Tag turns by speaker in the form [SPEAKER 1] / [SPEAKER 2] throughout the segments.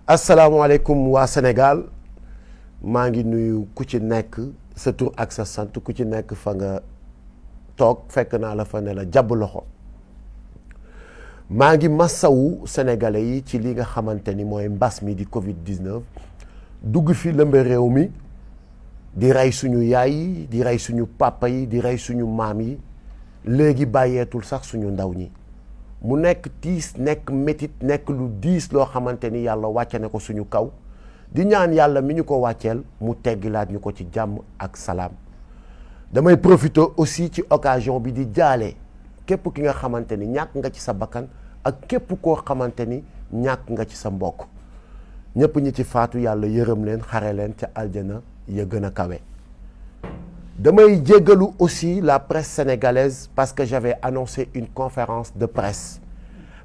[SPEAKER 1] asalaamaaleykum waa Sénégal maa ngi nuyu ku ci nekk sa tur ak sa sant ku ci nekk fa nga toog fekk naa la fa ne la jàbb loxo maa ngi massawu sénégalais yi ci li nga xamante ni mooy mbas mi di Covid-19 dugg fi lëmbe réew mi di rey suñu yaay yi di rey suñu papa yi di rey suñu maam yi léegi bàyyeetul sax suñu ndaw ñi mu nekk tiis nekk métit nekk lu diis loo xamante ni yàlla wàcce na ko suñu kaw di ñaan yàlla mi ñu ko wàcceel mu teggilaat ñu ko ci jàmm ak salaam damay profiter aussi ci occasion bi di jaale képp ki nga xamante ni ñàkk nga ci sa bakkan ak képp koo xamante ni ñàkk nga ci sa mbokk ñëpp ñi ci faatu yàlla yërëm leen xare leen ca aljana ya gën a kawe. damay jéggalu aussi la presse sénégalaise parce que j'avais annoncé une conférence de presse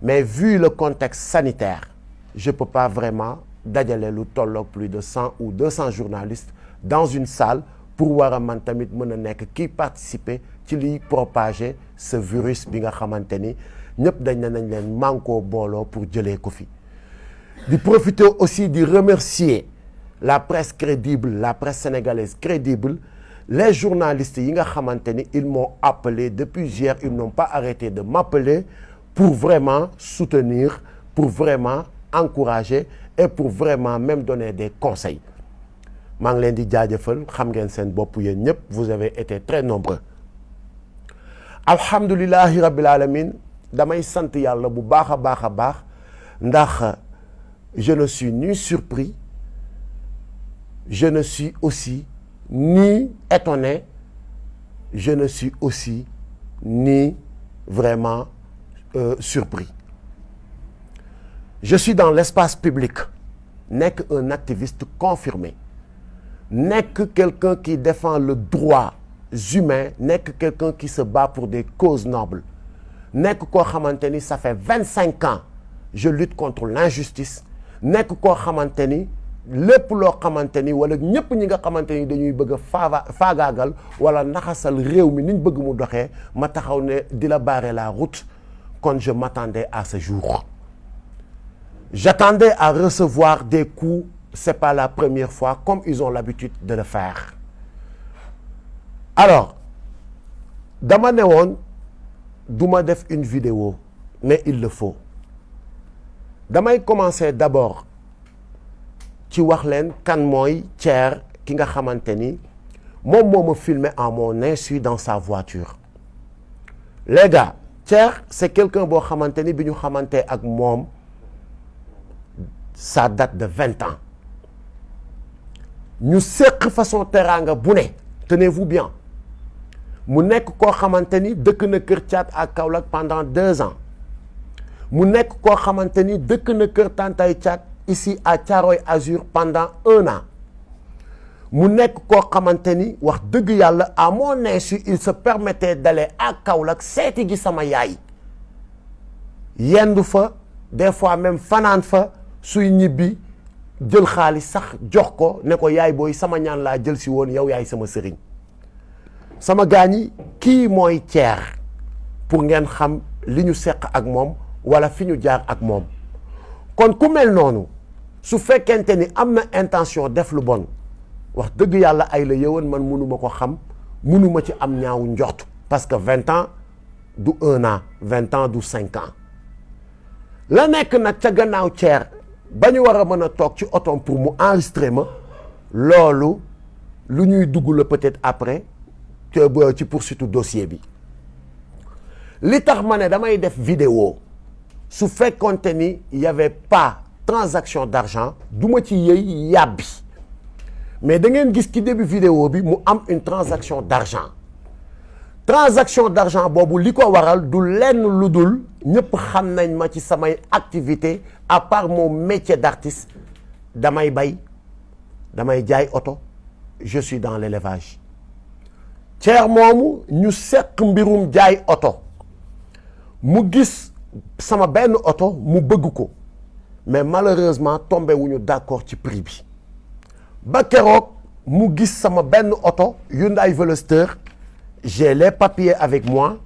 [SPEAKER 1] mais vu le contexte sanitaire je peux pas vraiment dajale lu tolloog plus de 100 ou 200 journalistes dans une salle pour war a man tamit mën a nekk kii participer ci liy propager ce virus bi nga xamante ni ñëpp dañ ne nañ leen mànkoo booloo pour jëlee ko fi di profiter aussi di remercier la presse crédible la presse sénégalaise crédible les journalistes yi nga xamante ni ils m'ont appelé depuis hier ils n'ont pas arrêté de m'appeler pour vraiment soutenir pour vraiment encourager et pour vraiment même donner des conseils maa ngi leen di jaajëfal xam ngeen seen bopp yéen ñëpp vous avez été très nombreux alhamdulillahi rabbil alamin damay sant yàlla bu baax a baax a baax ndax je ne suis ni surpris je ne suis aussi ni étonné je ne suis aussi ni vraiment surpris je suis dans l'espace public nekk un activiste confirmé nekk quelqu'un qui défend le droit humain nekk quelqu'un qui se bat pour des causes nobles nekk koo xamante ni ça fait 25 ans je lutte contre l'injustice nekk koo xamante ni lépp loo xamante ni wala ñëpp ñi nga xamante ni dañuy bëgg a faagaagal wala naxasal réew mi niñ bëgg mu doxee ma taxaw ne di la barrer la route quand je m'attendais à ce jour j'attendais à recevoir des coups c'est pas la première fois comme ils ont l'habitude de le faire alors dama ne woon duma def une vidéo mais il le faut damay commencer d'abord ci wax leen kan mooy Thier ki nga xamante ni moom moo ma filmé en mon insu dans sa voiture les gars Thier c'est quelqu'un boo xamante ni bi ñu xamante ak moom ça date de 20 ans ñu seq façon teraanga bu ne tenez-vous bien mu nekk koo xamante ni dëkk na Kër Thiat ak Kaolack pendant 2 ans mu nekk koo xamante ni dëkk na Kër Tantay Thiat ici à Thiaroye Azur pendant 1 an mu nekk koo xamante ni wax dëgg yàlla à mon insu il se permettait d'aller à Kaolack seeti gi sama yaay yendu fa des fois même fanaan fa suy ñibbi jël xaalis sax jox ko ne ko yaay booy sama ñaan laa jël si woon yow yaay sama sëriñ sama gaañi kii mooy Thier pour ngeen xam li ñu seq ak moom wala fi ñu jaar ak moom kon ku mel noonu su fekkente ni am na intention def lu bon wax dëgg yàlla ay la yëwan man mënuma ko xam mënuma ci am ñaawu njort parce que 20 ans du 1 an 20 ans du 5 ans la nekk nag ca gannaaw Thier ba ñu war a mën a toog ci otom pour mu enregistrer ma loolu lu ñuy dugg la peut-être après ci poursuite dossier bi li tax ma ne damay def vidéo su fekkonte ni y avait pas transaction d'argent du ma ci yëy yàbbi mais da ngeen gis ci début vidéo bi mu am une transaction d'argent boobu li ko waral du lenn lu dul ñëpp xam nañ ma ci samay activité à part mon métier d'artiste damay bay damay jaay oto je suis dans l'élevage Thier moomu ñu seq mbirum jaay oto mu gis sama benn oto mu bëgg ko mais malheureusement tombé wuñu d'accord ci prix bi ba keroog mu gis sama benn oto Hyundai Veloster j'ai les papiers avec moi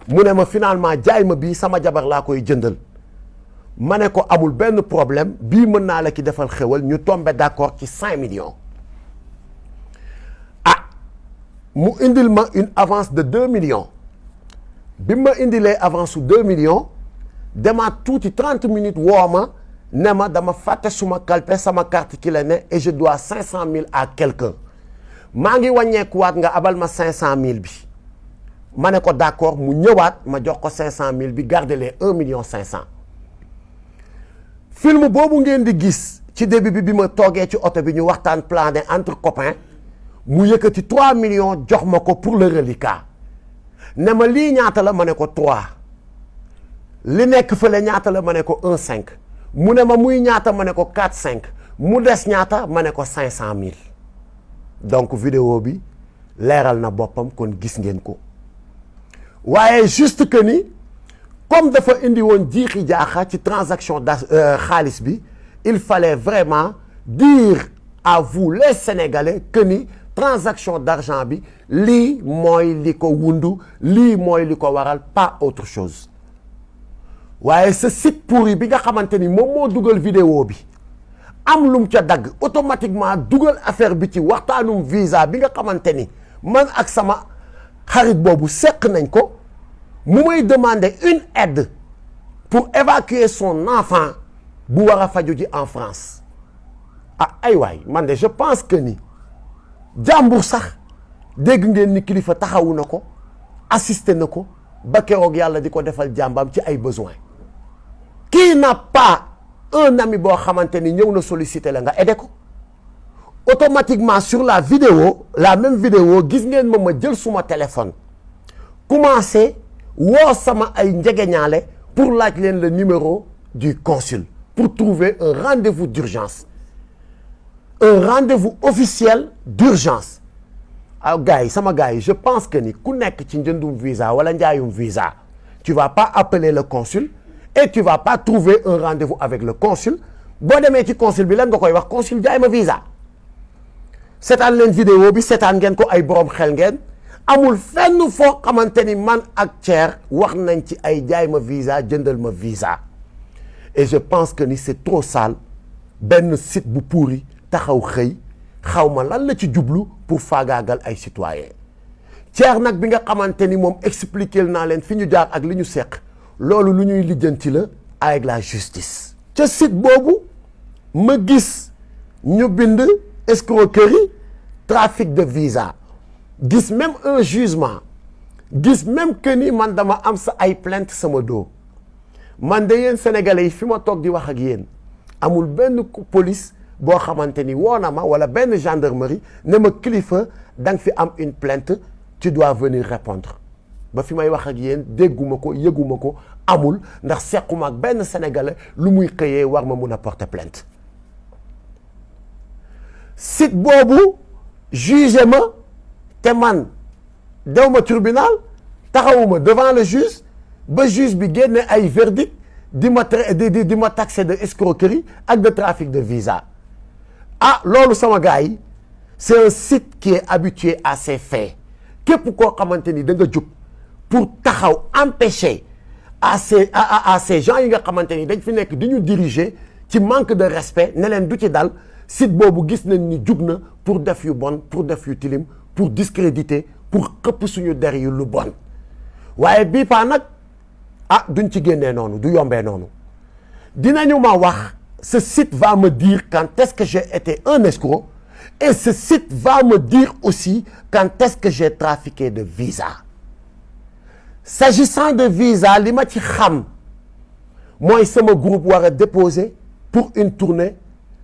[SPEAKER 1] mu ne ma finalement jaay ma bii sama jabar laa koy jëndal ma ne ko amul benn problème bii mën naa la ki defal xewal ñu tombé d'accord ci 5 millions ah mu indil ma une avance de 2 millions bi ma indilee avance su 2 millions demaat tuuti 30 minutes woo ma ne ma dama fàtte suma kalpe sama carte ki la ne et je dois 500 000 à quelqu'un maa ngi wàññeekuwaat nga abal ma 500 000 bi ma ne ko d'accord mu ñëwaat ma jox ko 500 000 bi garder les 1 million 500 film boobu ngeen di gis ci début bi ma toogee ci oto bi ñu waxtaan plané entre copains mu yëkkati 3 millions jox ma ko pour le reliquat ne ma lii ñaata la ma ne ko 3 li nekk fële ñaata la ma ne ko 1,5 mu ne ma muy ñaata ma ne ko 4,5 mu des ñaata ma ne ko 500 000 donc vidéo bi leeral na boppam kon gis ngeen ko waaye juste que ni comme dafa indi woon jiixi jaaxa ci transaction xaalis bi il fallait vraiment dire à vous les Sénégalais que ni transaction d'argent bi lii mooy li ko wundu lii mooy li ko waral pas autre chose waaye ce site pourri bi nga xamante ni moom moo dugal vidéo bi am lum ca dagg automatiquement dugal affaire bi ci waxtaanum visa bi nga xamante ni man ak sama xarit boobu seq nañ ko mu may demander une aide pour évacuer son enfant bu war a faju ji en France ah ay waay man de je pense que ni jàmbur sax dégg ngeen ni kilifa taxawu na ko assisté na ko ba keroog yàlla di ko defal jàmbam ci ay besoin qui n'a pas un ami boo xamante ni ñëw na solliciter la nga aidé ko automatiquement sur la vidéo la même vidéo gis ngeen ma jël suma téléphone commencé woo sama ay njegeñaale pour laaj leen le numéro du consul pour trouver un rendez-vous d'urgence un rendez-vous officiel d'urgence ah gars yi sama gars yi je pense que ni ku nekk ci njëndum visa wala njaayum visa tu vas pas appeler le consul et tu vas pas trouver un rendez-vous avec le consul boo demee ci consul bi lan nga koy wax consul jaay ma visa seetaan leen vidéo bi seetaan ngeen ko ay borom xel ngeen amul fenn foo xamante ni man ak Thier wax nañ ci ay jaay ma visa jëndal ma visa et je pense que ni c'est trop sale benn site bu pourri taxaw xëy xaw ma lan la ci jublu pour faagaagal ay citoyens Thier nag bi nga xamante ni moom expliquer naa leen fi ñu jaar ak li ñu seq loolu lu ñuy lijjanti la avec la justice. ca site boobu ma gis ñu bind escroquerie trafic de visa gis même un jugement gis même que ni man dama am sa ay plainte sama dos man de yéen sénégalais yi fi ma toog di wax ak yéen amul benn police boo xamante ni woo na ma wala benn gendarmerie ne ma kilifa da nga fi am une plainte tu dois venir répondre ba fi may wax ak yéen dégguma ko yëguma ko amul ndax sequma ak benn sénégalais lu muy xëyee war ma mun a porter plainte site boobu jugé ma te man dew ma tribunal taxawuma devant le juge ba juge bi génne ay verdict di ma taxé de escroquerie ak de trafic de visa ah loolu sama gars yi c'est un site qui est habitué à ces faits képp koo xamante ni da nga jóg pour taxaw empêcher à ces gens yi nga xamante ni dañ fi nekk di ñu diriger ci manque de respect ne leen du ci dal site boobu gis nañ ni jug na pour def yu bon pour def yu tilim pour discréditer pour xëpp suñu der yu lu bon waaye bii paa nag ah duñ ci génnee noonu du yombee noonu dinañu ma wax ce site va me dire quand est-ce que j'ai été un escroc et ce site va me dire aussi quand est-ce que j'ai trafiqué de visa s'agissant de visa li ma ci xam mooy sama groupe war a déposer pour une tournée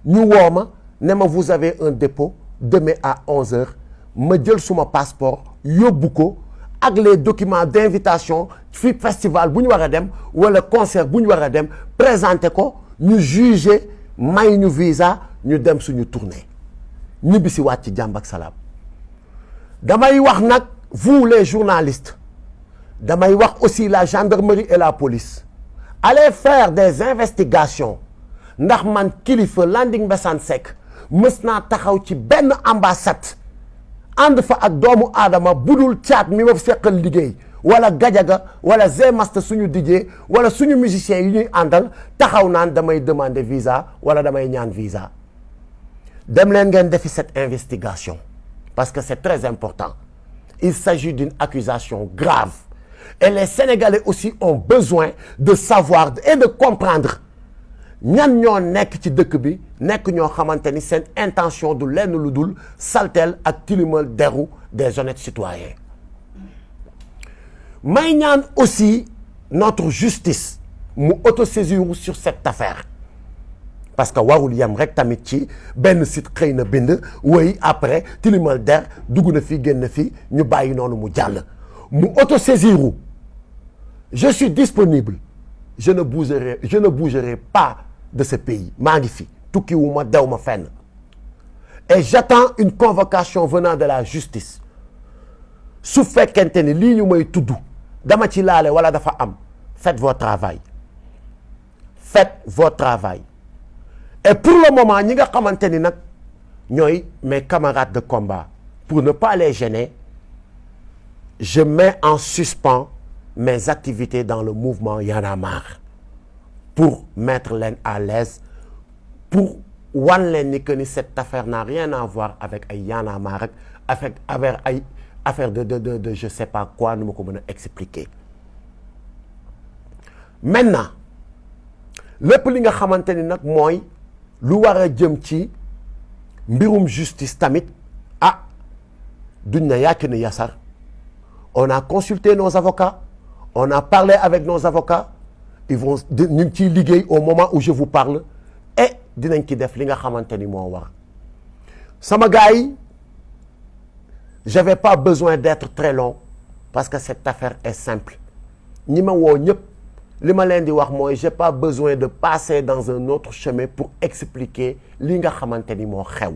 [SPEAKER 1] ñu woo ma ne ma vous avez un dépôt demain à 11h ma jël suma passeport yóbbu ko ak les documents d'invitation fi festival bu ñu war a dem wala concert bu ñu war a dem présenter ko ñu juger may ñu visa ñu dem suñu tournée ñibbi si waat ci jàmm ak salaam damay wax nag vous les journalistes damay wax aussi la gendarmerie et la police allez faire des investigations ndax man kilifa Landing Mbessane Seck mës naa taxaw ci benn ambassade ànd fa ak doomu aadama budul caat mi ma seqal liggéey wala Gadiaga wala Zmasta suñu DJ wala suñu musiciens yi ñuy àndal taxaw naan damay demander visa wala damay ñaan visa dem leen ngeen defi cette investigation parce que c'est très important. Il s'agit d'une accusation grave et les Sénégalais aussi ont besoin de savoir et de comprendre ñan ñoo nekk ci dëkk bi nekk ñoo xamante ni seen intention du lenn lu dul saltel ak tilimal deru des honnêtes citoyens. may ñaan aussi notre justice mu autosaisir sur cette affaire parce que warul yem rek tamit ci benn site xëy na bind woy après tilimal der dugg na fi génn fi ñu bàyyi noonu mu jàll mu autosaisiru. Je suis disponible, je ne bougerai pas de ce pays maa ngi fi tukkiwuma dew ma fenn et j'attends une convocation venant de la justice su fekkente ni lii ñu may tudd dama ci laale wala dafa am faites votre travail et pour le moment ñi nga xamante ni nag ñooy mes camarades de combat pour ne pas les gêner je mets en suspens mes activités dans le mouvement Y en a marre pour mettre leen à l'aise pour wan leen ni que ni cette affaire n'a rien à voir avec ay Y en a marre avec ay affaire de je sais pas quoi nu ma ko mën a expliquer. Maintenant lépp li nga xamante ni nag mooy lu war a jëm ci mbirum justice tamit duñ na yàcc ni yasar on a consulté nos avocats. On a parlé avec nos avocats ils vont ñu ngi ciy liggéey au moment où je vous parle et dinañ ci def li nga xamante ni moo war sama gars yi j'avais pas besoin d'être très long parce que cette affaire est simple ñi ma woo ñëpp li ma leen di wax mooy j'ai pas besoin de passer dans un autre chemin pour expliquer li nga xamante ni moo xew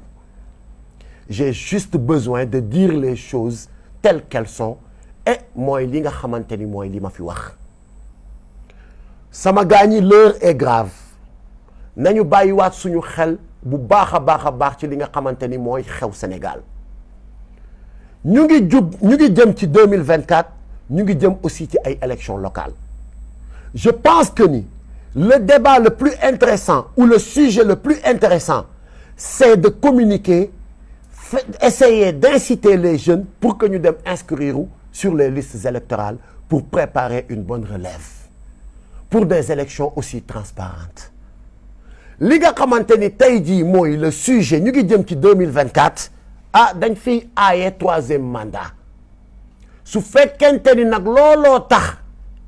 [SPEAKER 1] j'ai juste besoin de dire les choses telles qu'elles sont et mooy li nga xamante ni mooy li ma fi wax sama gars ñi l'heure est grave nañu bàyyiwaat suñu xel bu baax a baax ci li nga xamante ni mooy xew Sénégal ñu ngi jëm ci 2024 ñu ngi jëm aussi ci ay élections locales je pense que ni le débat le plus intéressant ou le sujet le plus intéressant c'est de communiquer essayer d'inciter les jeunes pour que ñu dem inscrire sur les listes électorales pour préparer une bonne relève pour des élections aussi transparentes li nga xamante ni tey jii mooy le sujet ñu ngi jëm ci 2024 dañ fiy aaye troisième mandat su fekkente ni nag looloo tax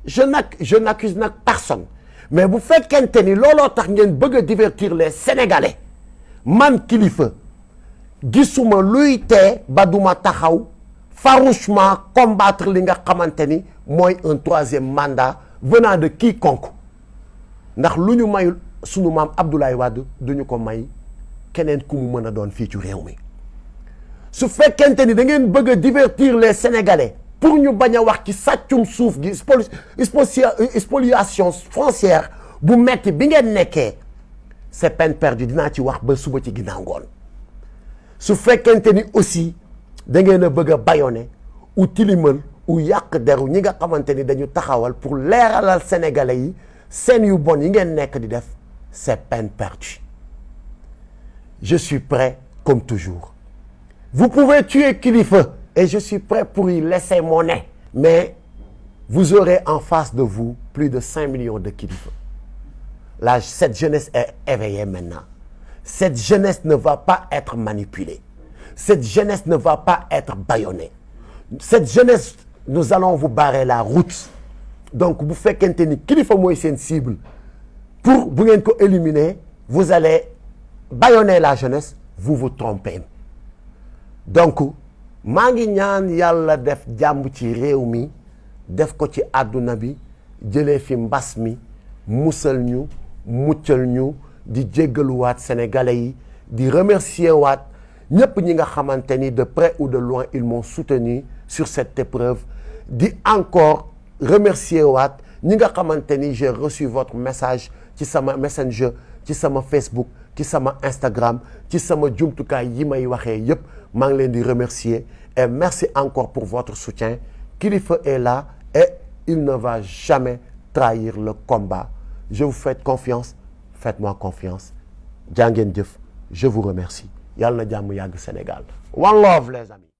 [SPEAKER 1] je n'accuse nag personne mais bu fekkente ni looloo tax ngeen bëgg a divertir les Sénégalais man kilifa gisuma luy tee ba duma taxaw farouchement combattre li nga xamante ni mooy un troisième mandat venant de quiconque ndax lu ñu mayul sunu maam Abdoulaye Wade duñu ko may keneen ku mu mën a doon fii ci réew mi su fekkente ni da ngeen bëgg a divertir les Sénégalais pour ñu bañ a wax ci sàccum suuf gi spoliation foncière bu metti bi ngeen nekkee c'est peine perdue dinaa ci wax ba suba ci ginnaaw ngoon su fekkente ni aussi da ngeen a bëgg a bâillonner ou tilimal ou yàq deru ñi nga xamante ni dañu taxawal pour leeralal Sénégalais yi seen yu bon yi ngeen nekk di def c'est peine perdue je suis prêt comme toujours vous pouvez tuer Kilifeu et je suis prêt pour y laisser mon nez mais vous aurez en face de vous plus de 5 millions de Kilifeu là cette jeunesse est éveillée maintenant cette jeunesse ne va pas être manipulée cette jeunesse ne va pas être bâillonnée cette jeunesse nous allons vous barrer la route donc bu fekkente ni Kilifeu mooy seen cible pour bu ngeen ko éliminer vous allez bâillonner la jeunesse vous vous trompez donc maa ngi ñaan yàlla def jàmm ci réew mi def ko ci àdduna bi jëlee fi mbas mi musal ñu muccal ñu di jéggaluwaat sénégalais yi di remercier waat ñëpp ñi nga xamante ni de près ou de loin ils m'ont soutenu sur cette épreuve di encore remercier waat ñi nga xamante ni j'ai reçu votre message ci sama messenger ci sama Facebook ci sama Instagram ci sama jumtukaay yi may waxee yëpp maa ngi leen di remercier et merci encore pour votre soutien Kilifeu est là et il ne va jamais trahir le combat. Je vous fais confiance, faites-moi confiance. Jaa ngeen jëf, je vous remercie. Yàlla na jàmm yàgg Sénégal. One love les amis.